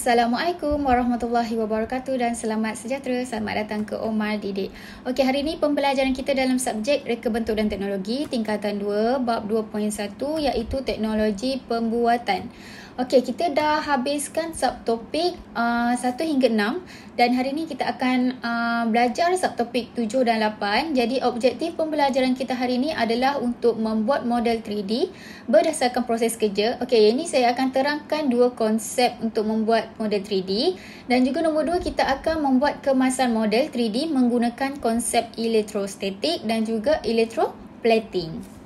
Assalamualaikum warahmatullahi wabarakatuh dan selamat sejahtera. Selamat datang ke Omar Didik. Okey, hari ini pembelajaran kita dalam subjek Reka Bentuk dan Teknologi tingkatan 2 bab 2.1 iaitu teknologi pembuatan. Okey, kita dah habiskan subtopik 1 hingga 6 dan hari ini kita akan belajar subtopik 7 dan 8. Jadi objektif pembelajaran kita hari ini adalah untuk membuat model 3D berdasarkan proses kerja. Okey, ini saya akan terangkan dua konsep untuk membuat model 3D dan juga nombor 2 kita akan membuat kemasan model 3D menggunakan konsep elektrostatik dan juga elektroplating.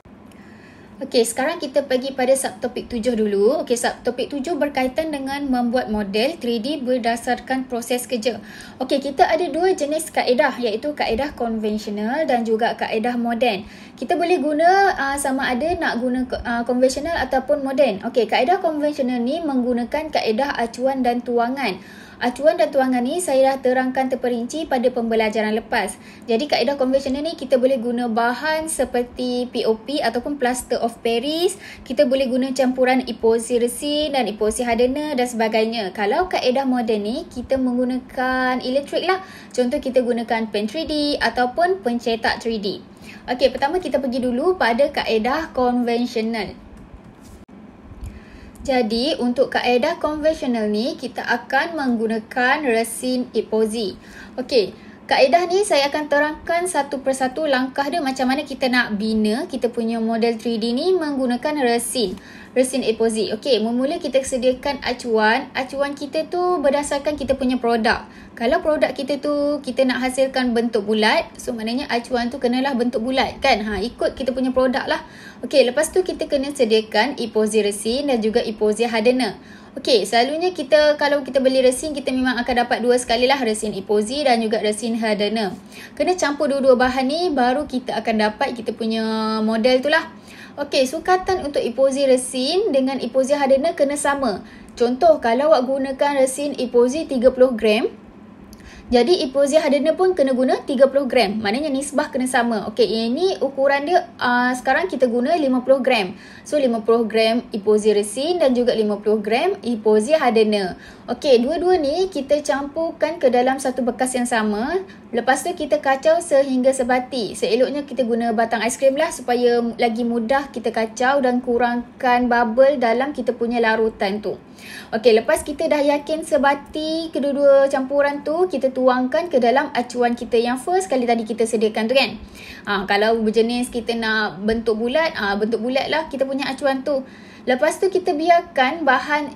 Okey, sekarang kita pergi pada subtopik 7 dulu. Okey, subtopik 7 berkaitan dengan membuat model 3D berdasarkan proses kerja. Okey, kita ada dua jenis kaedah iaitu kaedah konvensional dan juga kaedah moden. Kita boleh guna sama ada nak guna konvensional ataupun moden. Okey, kaedah konvensional ni menggunakan kaedah acuan dan tuangan. Acuan dan tuangan ni saya dah terangkan terperinci pada pembelajaran lepas. Jadi kaedah konvensional ni kita boleh guna bahan seperti POP ataupun plaster of Paris. Kita boleh guna campuran epoxy resin dan epoxy hardener dan sebagainya. Kalau kaedah moden ni kita menggunakan elektrik lah. Contoh kita gunakan pen 3D ataupun pencetak 3D. Okey, pertama kita pergi dulu pada kaedah konvensional. Jadi, untuk kaedah konvensional ni, kita akan menggunakan resin epoxy. Okey, kaedah ni saya akan terangkan satu persatu langkah dia macam mana kita nak bina kita punya model 3D ni menggunakan resin epoxy. Okey, memula kita sediakan acuan. Acuan kita tu berdasarkan kita punya produk. Kalau produk kita tu kita nak hasilkan bentuk bulat, so maknanya acuan tu kenalah bentuk bulat kan? Ikut kita punya produk lah. Okey, lepas tu kita kena sediakan epoxy resin dan juga epoxy hardener. Okey, selalunya kalau kita beli resin, kita memang akan dapat dua sekali lah, resin epoxy dan juga resin hardener. Kena campur dua-dua bahan ni baru kita akan dapat kita punya model tu lah. Okey, sukatan untuk epoxy resin dengan epoxy hardener kena sama. Contoh, kalau awak gunakan resin epoxy 30 gram, jadi epoxy hardener pun kena guna 30 gram. Maknanya nisbah kena sama. Okey, ini ukuran dia sekarang kita guna 50 gram. So 50 gram epoxy resin dan juga 50 gram epoxy hardener. Okey, dua-dua ni kita campurkan ke dalam satu bekas yang sama. Lepas tu kita kacau sehingga sebati. Seeloknya kita guna batang aiskrim lah supaya lagi mudah kita kacau dan kurangkan bubble dalam kita punya larutan tu. Okey, lepas kita dah yakin sebati kedua-dua campuran tu, kita tuangkan ke dalam acuan kita yang first kali tadi kita sediakan tu kan. Kalau berjenis kita nak bentuk bulat, bentuk bulat lah kita punya acuan tu. Lepas tu kita biarkan bahan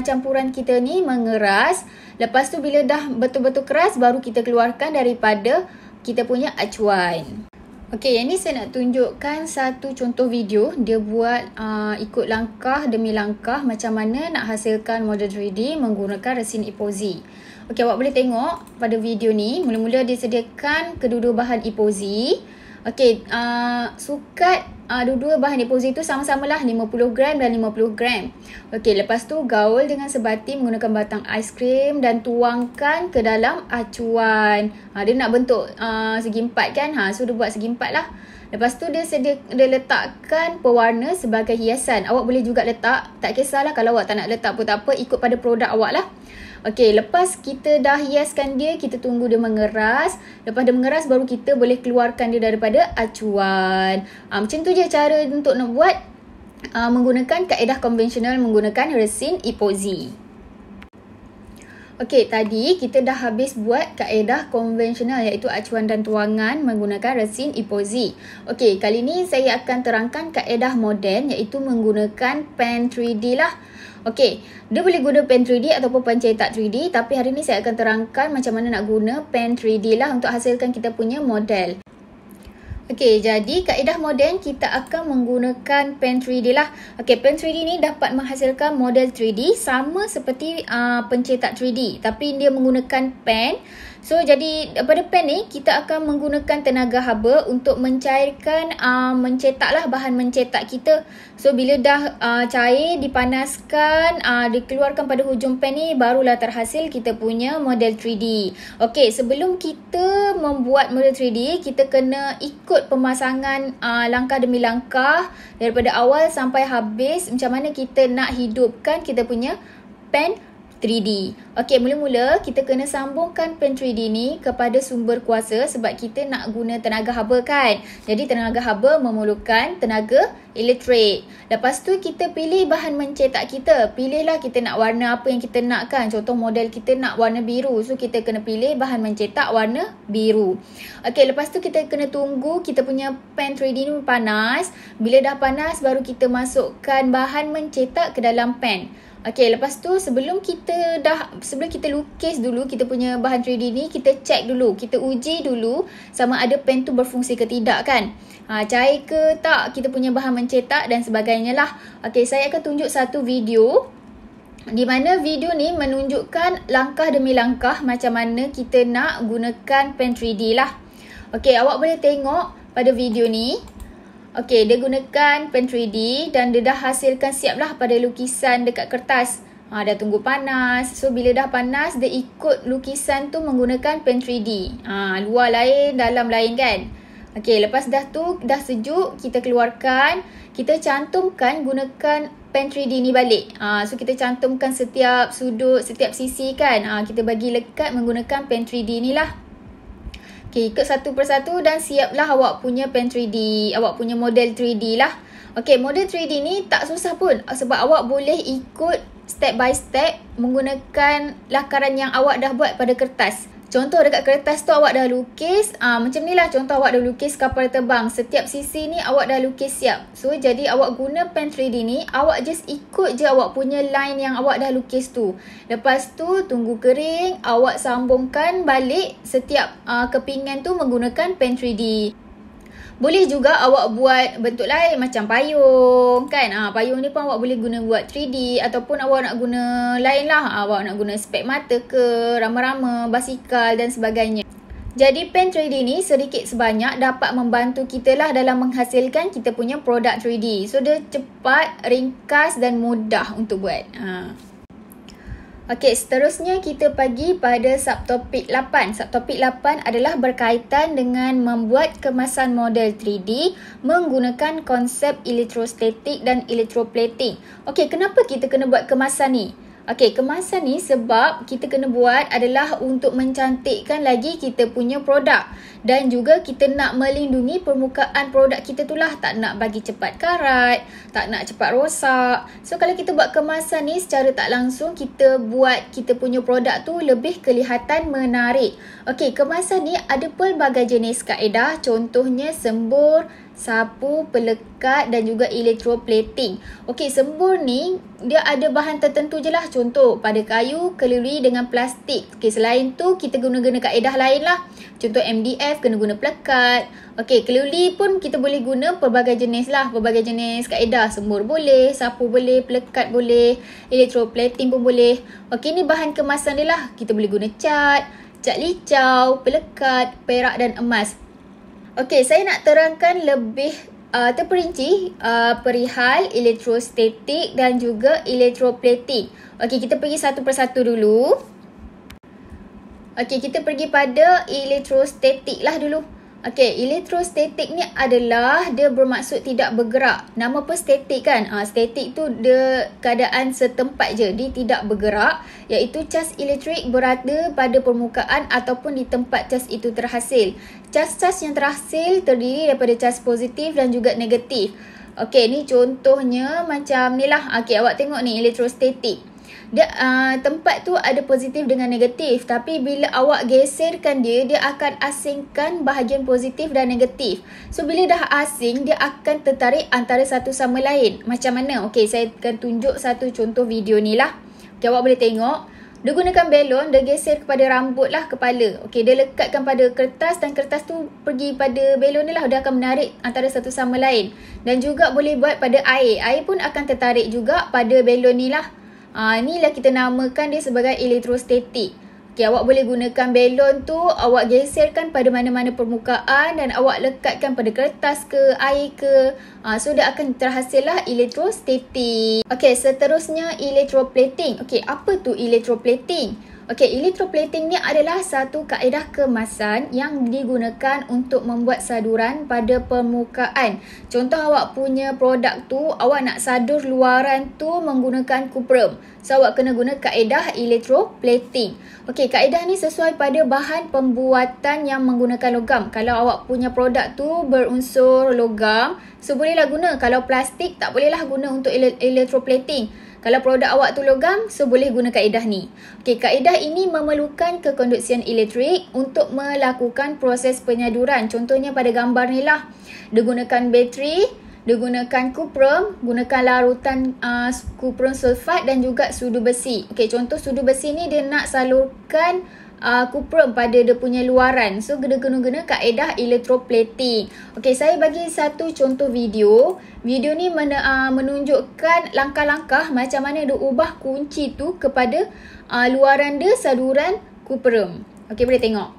campuran kita ni mengeras. Lepas tu bila dah betul-betul keras, baru kita keluarkan daripada kita punya acuan. Okey, yang ni saya nak tunjukkan satu contoh video. Dia buat ikut langkah demi langkah macam mana nak hasilkan model 3D menggunakan resin epoxy. Okey, awak boleh tengok pada video ni. Mula-mula dia sediakan kedua-dua bahan epoxy. Okey, sukat dua-dua bahan epoxy tu sama-sama lah 50 gram dan 50 gram. Okey, lepas tu gaul dengan sebati menggunakan batang aiskrim dan tuangkan ke dalam acuan. Dia nak bentuk segi empat kan? So dia buat segi empat lah. Lepas tu dia letakkan pewarna sebagai hiasan. Awak boleh juga letak, tak kisahlah kalau awak tak nak letak pun tak apa, ikut pada produk awak lah. Okey, lepas kita dah hiaskan dia, kita tunggu dia mengeras. Lepas dia mengeras, baru kita boleh keluarkan dia daripada acuan. Macam tu je cara untuk nak buat menggunakan kaedah konvensional menggunakan resin epoxy. Okey, tadi kita dah habis buat kaedah konvensional iaitu acuan dan tuangan menggunakan resin epoxy. Okey, kali ni saya akan terangkan kaedah moden iaitu menggunakan pen 3D lah. Okey, dia boleh guna pen 3D ataupun pencetak 3D, tapi hari ni saya akan terangkan macam mana nak guna pen 3D lah untuk hasilkan kita punya model. Okey, jadi kaedah moden kita akan menggunakan pen 3D lah. Okey, pen 3D ni dapat menghasilkan model 3D sama seperti pencetak 3D, tapi dia menggunakan pen. So, jadi pada pen ni kita akan menggunakan tenaga haba untuk mencairkan, mencetaklah bahan mencetak kita. So, bila dah cair, dipanaskan, dikeluarkan pada hujung pen ni, barulah terhasil kita punya model 3D. Okey, sebelum kita membuat model 3D, kita kena ikut pemasangan langkah demi langkah daripada awal sampai habis macam mana kita nak hidupkan kita punya pen 3D. Okey, mula-mula kita kena sambungkan pen 3D ni kepada sumber kuasa sebab kita nak guna tenaga haba kan. Jadi tenaga haba memerlukan tenaga elektrik. Lepas tu kita pilih bahan mencetak kita. Pilihlah kita nak warna apa yang kita nak kan. Contoh model kita nak warna biru. So kita kena pilih bahan mencetak warna biru. Okey, lepas tu kita kena tunggu kita punya pen 3D ni panas. Bila dah panas baru kita masukkan bahan mencetak ke dalam pen. Okey, lepas tu sebelum kita lukis dulu kita punya bahan 3D ni, kita check dulu, kita uji dulu sama ada pen tu berfungsi ke tidak kan. Cair ke tak kita punya bahan mencetak dan sebagainya lah. Okey, saya akan tunjuk satu video di mana video ni menunjukkan langkah demi langkah macam mana kita nak gunakan pen 3D lah. Okey, awak boleh tengok pada video ni. Okey, dia gunakan pen 3D dan dia dah hasilkan siap lah pada lukisan dekat kertas. Dah tunggu panas. So, bila dah panas, dia ikut lukisan tu menggunakan pen 3D. Luar lain, dalam lain kan. Okey, lepas dah sejuk, kita keluarkan. Kita cantumkan gunakan pen 3D ni balik. So, kita cantumkan setiap sudut, setiap sisi kan. Kita bagi lekat menggunakan pen 3D ni lah. Okay, ikut satu persatu dan siaplah awak punya pen 3D, awak punya model 3D lah. Okay, model 3D ni tak susah pun sebab awak boleh ikut step by step menggunakan lakaran yang awak dah buat pada kertas. Contoh dekat kertas tu awak dah lukis, macam ni lah contoh awak dah lukis kapal terbang. Setiap sisi ni awak dah lukis siap. So, jadi awak guna pen 3D ni, awak just ikut je awak punya line yang awak dah lukis tu. Lepas tu, tunggu kering, awak sambungkan balik setiap kepingan tu menggunakan pen 3D. Boleh juga awak buat bentuk lain macam payung kan. Payung ni pun awak boleh guna buat 3D ataupun awak nak guna lain lah. Awak nak guna spek mata ke, rama-rama, basikal dan sebagainya. Jadi pen 3D ni sedikit sebanyak dapat membantu kita lah dalam menghasilkan kita punya produk 3D. So dia cepat, ringkas dan mudah untuk buat. Okey, seterusnya kita pergi pada subtopik 8. Subtopik 8 adalah berkaitan dengan membuat kemasan model 3D menggunakan konsep elektrostatik dan elektroplating. Okey, kenapa kita kena buat kemasan ni? Okey, kemasan ni sebab kita kena buat adalah untuk mencantikkan lagi kita punya produk. Dan juga kita nak melindungi permukaan produk kita tu lah. Tak nak bagi cepat karat, tak nak cepat rosak. So, kalau kita buat kemasan ni secara tak langsung, kita buat kita punya produk tu lebih kelihatan menarik. Okey, kemasan ni ada pelbagai jenis kaedah. Contohnya sembur, sapu, pelekat dan juga elektroplating. Okey, sembur ni dia ada bahan tertentu je lah. Contoh pada kayu, keluri dengan plastik. Okey, selain tu kita guna kaedah lain lah. Contoh MDF kena guna pelekat. Okey, keluri pun kita boleh guna pelbagai jenis lah. Pelbagai jenis kaedah. Sembur boleh, sapu boleh, pelekat boleh, elektroplating pun boleh. Okey, ni bahan kemasan dia lah. Kita boleh guna cat licau, pelekat, perak dan emas. Okey, saya nak terangkan lebih terperinci perihal elektrostatik dan juga elektroplating. Okey, kita pergi satu persatu dulu. Okey, kita pergi pada elektrostatik lah dulu. Okey, elektrostatik ni adalah dia bermaksud tidak bergerak. Nama pun statik kan? Statik tu dia keadaan setempat je. Dia tidak bergerak. Iaitu cas elektrik berada pada permukaan ataupun di tempat cas itu terhasil. Cas-cas yang terhasil terdiri daripada cas positif dan juga negatif. Okey, ni contohnya macam ni lah. Okey, awak tengok ni elektrostatik. Dia tempat tu ada positif dengan negatif, tapi bila awak geserkan dia akan asingkan bahagian positif dan negatif. So bila dah asing, dia akan tertarik antara satu sama lain. Macam mana? Okey, saya akan tunjuk satu contoh video ni lah. Okey, awak boleh tengok. Dia gunakan belon, dia geser kepada rambut lah, kepala. Okey, dia lekatkan pada kertas dan kertas tu pergi pada belon ni lah. Dia akan menarik antara satu sama lain. Dan juga boleh buat pada air. Air pun akan tertarik juga pada belon ni lah. Inilah kita namakan dia sebagai elektrostatik. Okey, awak boleh gunakan belon tu, awak geserkan pada mana-mana permukaan dan awak lekatkan pada kertas ke, air ke. So, dia akan terhasillah elektrostatik. Okey, seterusnya elektroplating. Okey, apa tu elektroplating? Okey, electroplating ni adalah satu kaedah kemasan yang digunakan untuk membuat saduran pada permukaan. Contoh awak punya produk tu, awak nak sadur luaran tu menggunakan kuprum. So, awak kena guna kaedah electroplating. Okey, kaedah ni sesuai pada bahan pembuatan yang menggunakan logam. Kalau awak punya produk tu berunsur logam, so bolehlah guna. Kalau plastik, tak bolehlah guna untuk electroplating. Kalau produk awak tu logam, so boleh guna kaedah ni. Okey, kaedah ini memerlukan kekonduksian elektrik untuk melakukan proses penyaduran. Contohnya pada gambar ni lah. Dia gunakan bateri, dia gunakan kuprum, gunakan larutan kuprum sulfat dan juga sudu besi. Okey, contoh sudu besi ni dia nak salurkan kuprum pada dia punya luaran. So, dia guna kaedah electroplating. Okey, saya bagi satu contoh video. Video ni menunjukkan langkah-langkah macam mana dia ubah kunci tu kepada luaran dia saduran kuprum. Okey, boleh tengok.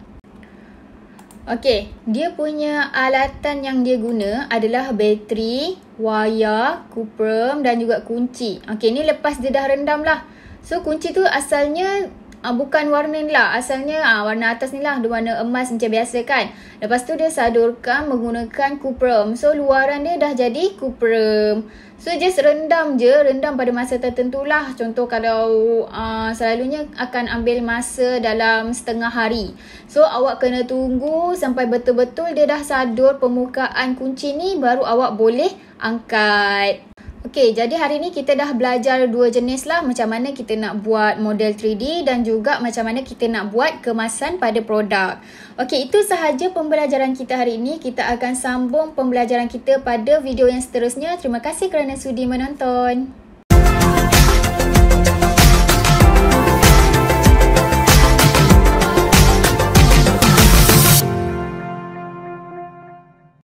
Okey, dia punya alatan yang dia guna adalah bateri, wayar, kuprum dan juga kunci. Okey, ni lepas dia dah rendam lah. So, kunci tu asalnya bukan warna ni lah. Asalnya warna atas ni lah. Dia warna emas macam biasa kan. Lepas tu dia sadurkan menggunakan kuprum. So luaran dia dah jadi kuprum. So just rendam je. Rendam pada masa tertentu lah. Contoh kalau selalunya akan ambil masa dalam setengah hari. So awak kena tunggu sampai betul-betul dia dah sadur permukaan kunci ni. Baru awak boleh angkat. Okey, jadi hari ni kita dah belajar dua jenis lah macam mana kita nak buat model 3D dan juga macam mana kita nak buat kemasan pada produk. Okey, itu sahaja pembelajaran kita hari ini. Kita akan sambung pembelajaran kita pada video yang seterusnya. Terima kasih kerana sudi menonton.